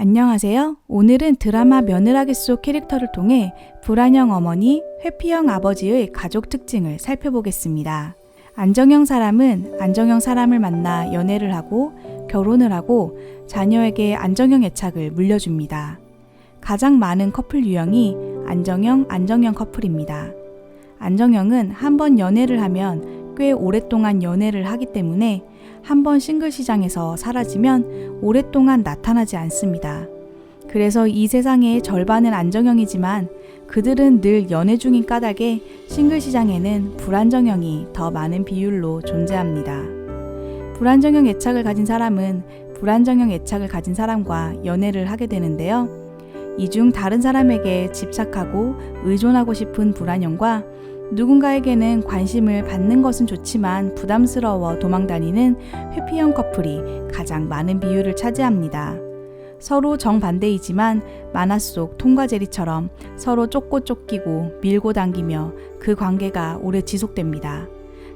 안녕하세요. 오늘은 드라마 며느라기 속 캐릭터를 통해 불안형 어머니, 회피형 아버지의 가족 특징을 살펴보겠습니다. 안정형 사람은 안정형 사람을 만나 연애를 하고 결혼을 하고 자녀에게 안정형 애착을 물려줍니다. 가장 많은 커플 유형이 안정형 커플입니다. 안정형은 한번 연애를 하면 꽤 오랫동안 연애를 하기 때문에 한번 싱글 시장에서 사라지면 오랫동안 나타나지 않습니다. 그래서 이 세상의 절반은 안정형이지만 그들은 늘 연애 중인 까닭에 싱글 시장에는 불안정형이 더 많은 비율로 존재합니다. 불안정형 애착을 가진 사람은 불안정형 애착을 가진 사람과 연애를 하게 되는데요. 이 중 다른 사람에게 집착하고 의존하고 싶은 불안형과 누군가에게는 관심을 받는 것은 좋지만 부담스러워 도망다니는 회피형 커플이 가장 많은 비율을 차지합니다. 서로 정반대이지만 만화 속 톰과 제리처럼 서로 쫓고 쫓기고 밀고 당기며 그 관계가 오래 지속됩니다.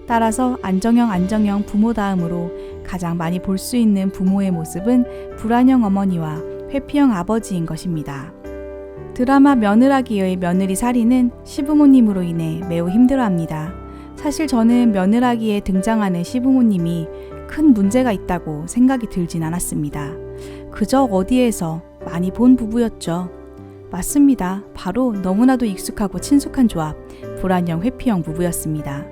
따라서 안정형 부모 다음으로 가장 많이 볼 수 있는 부모의 모습은 불안형 어머니와 회피형 아버지인 것입니다. 드라마 며느라기의 며느리 사리는 시부모님으로 인해 매우 힘들어합니다. 사실 저는 며느라기에 등장하는 시부모님이 큰 문제가 있다고 생각이 들진 않았습니다. 그저 어디에서 많이 본 부부였죠. 맞습니다. 바로 너무나도 익숙하고 친숙한 조합, 불안형 회피형 부부였습니다.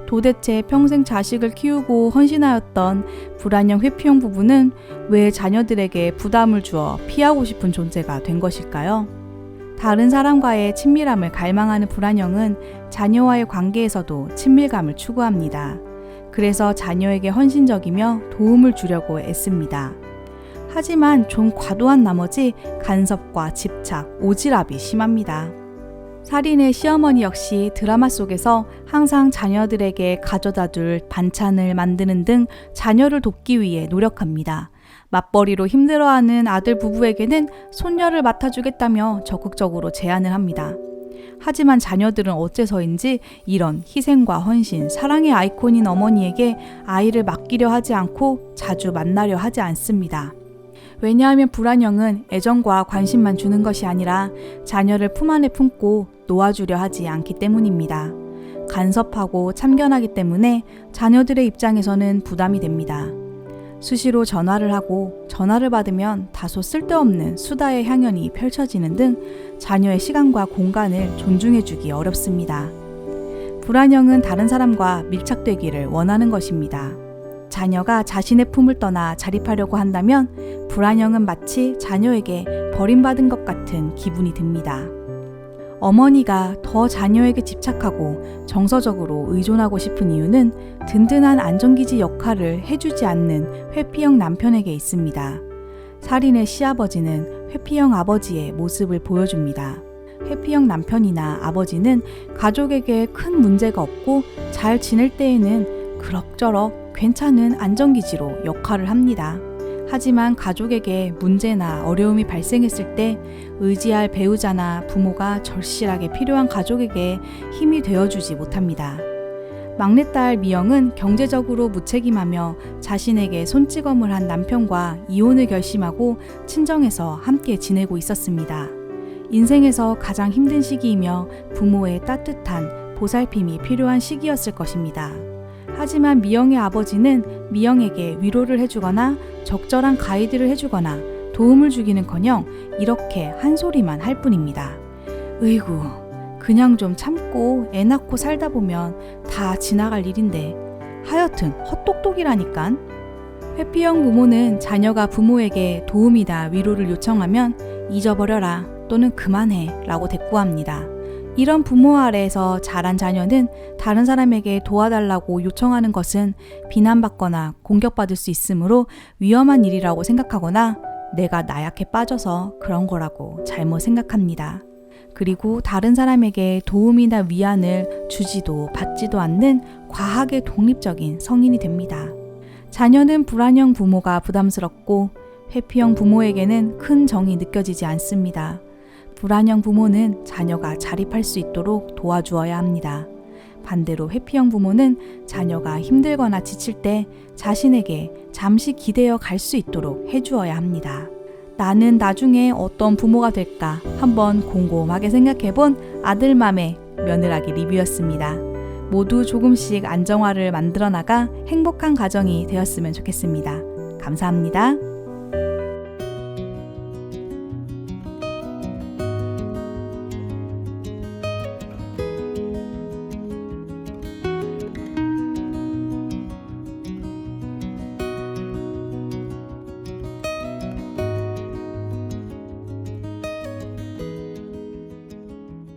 도대체 평생 자식을 키우고 헌신하였던 불안형 회피형 부부는 왜 자녀들에게 부담을 주어 피하고 싶은 존재가 된 것일까요? 다른 사람과의 친밀함을 갈망하는 불안형은 자녀와의 관계에서도 친밀감을 추구합니다. 그래서 자녀에게 헌신적이며 도움을 주려고 애씁니다. 하지만 좀 과도한 나머지 간섭과 집착, 오지랖이 심합니다. 살인의 시어머니 역시 드라마 속에서 항상 자녀들에게 가져다 둘 반찬을 만드는 등 자녀를 돕기 위해 노력합니다. 맞벌이로 힘들어하는 아들 부부에게는 손녀를 맡아주겠다며 적극적으로 제안을 합니다. 하지만 자녀들은 어째서인지 이런 희생과 헌신, 사랑의 아이콘인 어머니에게 아이를 맡기려 하지 않고 자주 만나려 하지 않습니다. 왜냐하면 불안형은 애정과 관심만 주는 것이 아니라 자녀를 품 안에 품고 놓아주려 하지 않기 때문입니다. 간섭하고 참견하기 때문에 자녀들의 입장에서는 부담이 됩니다. 수시로 전화를 하고 전화를 받으면 다소 쓸데없는 수다의 향연이 펼쳐지는 등 자녀의 시간과 공간을 존중해주기 어렵습니다. 불안형은 다른 사람과 밀착되기를 원하는 것입니다. 자녀가 자신의 품을 떠나 자립하려고 한다면 불안형은 마치 자녀에게 버림받은 것 같은 기분이 듭니다. 어머니가 더 자녀에게 집착하고 정서적으로 의존하고 싶은 이유는 든든한 안정기지 역할을 해주지 않는 회피형 남편에게 있습니다. 살인의 시아버지는 회피형 아버지의 모습을 보여줍니다. 회피형 남편이나 아버지는 가족에게 큰 문제가 없고 잘 지낼 때에는 그럭저럭 괜찮은 안정기지로 역할을 합니다. 하지만 가족에게 문제나 어려움이 발생했을 때 의지할 배우자나 부모가 절실하게 필요한 가족에게 힘이 되어주지 못합니다. 막내딸 미영은 경제적으로 무책임하며 자신에게 손찌검을 한 남편과 이혼을 결심하고 친정에서 함께 지내고 있었습니다. 인생에서 가장 힘든 시기이며 부모의 따뜻한 보살핌이 필요한 시기였을 것입니다. 하지만 미영의 아버지는 미영에게 위로를 해주거나 적절한 가이드를 해주거나 도움을 주기는커녕 이렇게 한 소리만 할 뿐입니다. 으이구, 그냥 좀 참고 애 낳고 살다 보면 다 지나갈 일인데 하여튼 헛똑똑이라니깐. 회피형 부모는 자녀가 부모에게 도움이나 위로를 요청하면 잊어버려라 또는 그만해 라고 대꾸합니다. 이런 부모 아래에서 자란 자녀는 다른 사람에게 도와달라고 요청하는 것은 비난받거나 공격받을 수 있으므로 위험한 일이라고 생각하거나 내가 나약해 빠져서 그런 거라고 잘못 생각합니다. 그리고 다른 사람에게 도움이나 위안을 주지도 받지도 않는 과하게 독립적인 성인이 됩니다. 자녀는 불안형 부모가 부담스럽고 회피형 부모에게는 큰 정이 느껴지지 않습니다. 불안형 부모는 자녀가 자립할 수 있도록 도와주어야 합니다. 반대로 회피형 부모는 자녀가 힘들거나 지칠 때 자신에게 잠시 기대어 갈 수 있도록 해주어야 합니다. 나는 나중에 어떤 부모가 될까 한번 곰곰하게 생각해본 아들맘의 며느라기 리뷰였습니다. 모두 조금씩 안정화를 만들어 나가 행복한 가정이 되었으면 좋겠습니다. 감사합니다.